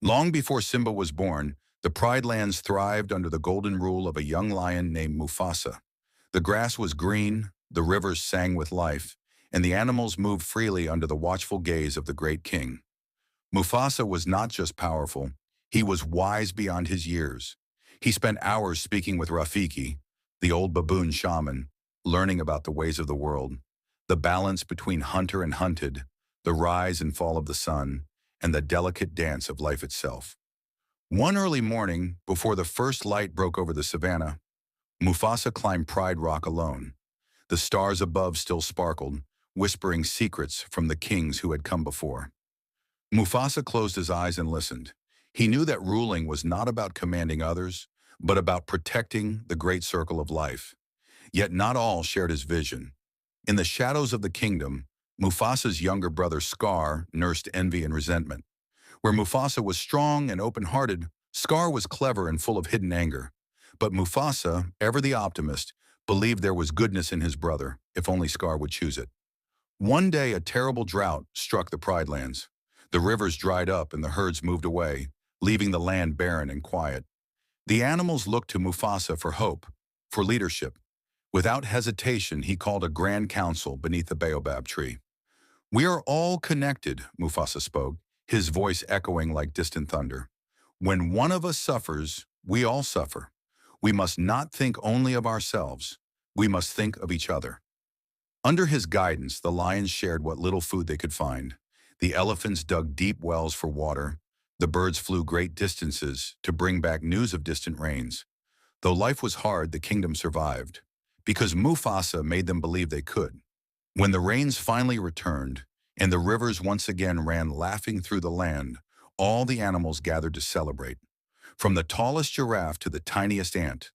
Long before Simba was born, the Pride Lands thrived under the golden rule of a young lion named Mufasa. The grass was green, the rivers sang with life, and the animals moved freely under the watchful gaze of the great king. Mufasa was not just powerful, he was wise beyond his years. He spent hours speaking with Rafiki, the old baboon shaman, learning about the ways of the world, the balance between hunter and hunted, the rise and fall of the sun, and the delicate dance of life itself. One early morning, before the first light broke over the savannah, Mufasa climbed Pride Rock alone. The stars above still sparkled, whispering secrets from the kings who had come before. Mufasa closed his eyes and listened. He knew that ruling was not about commanding others, but about protecting the great circle of life. Yet not all shared his vision. In the shadows of the kingdom, Mufasa's younger brother Scar nursed envy and resentment. Where Mufasa was strong and open-hearted, Scar was clever and full of hidden anger. But Mufasa, ever the optimist, believed there was goodness in his brother, if only Scar would choose it. One day, a terrible drought struck the Pride Lands. The rivers dried up and the herds moved away, leaving the land barren and quiet. The animals looked to Mufasa for hope, for leadership. Without hesitation, he called a grand council beneath the baobab tree. "We are all connected," Mufasa spoke, his voice echoing like distant thunder. "When one of us suffers, we all suffer. We must not think only of ourselves. We must think of each other." Under his guidance, the lions shared what little food they could find. The elephants dug deep wells for water. The birds flew great distances to bring back news of distant rains. Though life was hard, the kingdom survived, because Mufasa made them believe they could. When the rains finally returned, and the rivers once again ran laughing through the land, all the animals gathered to celebrate. From the tallest giraffe to the tiniest ant,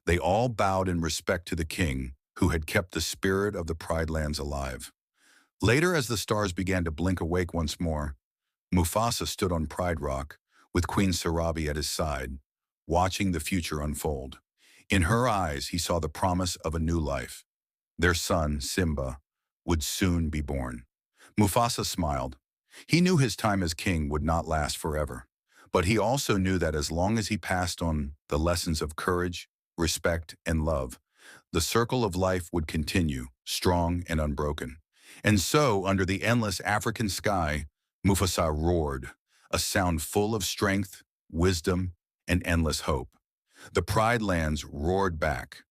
they all bowed in respect to the king who had kept the spirit of the Pride Lands alive. Later, as the stars began to blink awake once more, Mufasa stood on Pride Rock with Queen Sarabi at his side, watching the future unfold. In her eyes, he saw the promise of a new life. Their son, Simba, would soon be born. Mufasa smiled. He knew his time as king would not last forever, but he also knew that as long as he passed on the lessons of courage, respect, and love, the circle of life would continue, strong and unbroken. And so, under the endless African sky, Mufasa roared, a sound full of strength, wisdom, and endless hope. The Pride Lands roared back,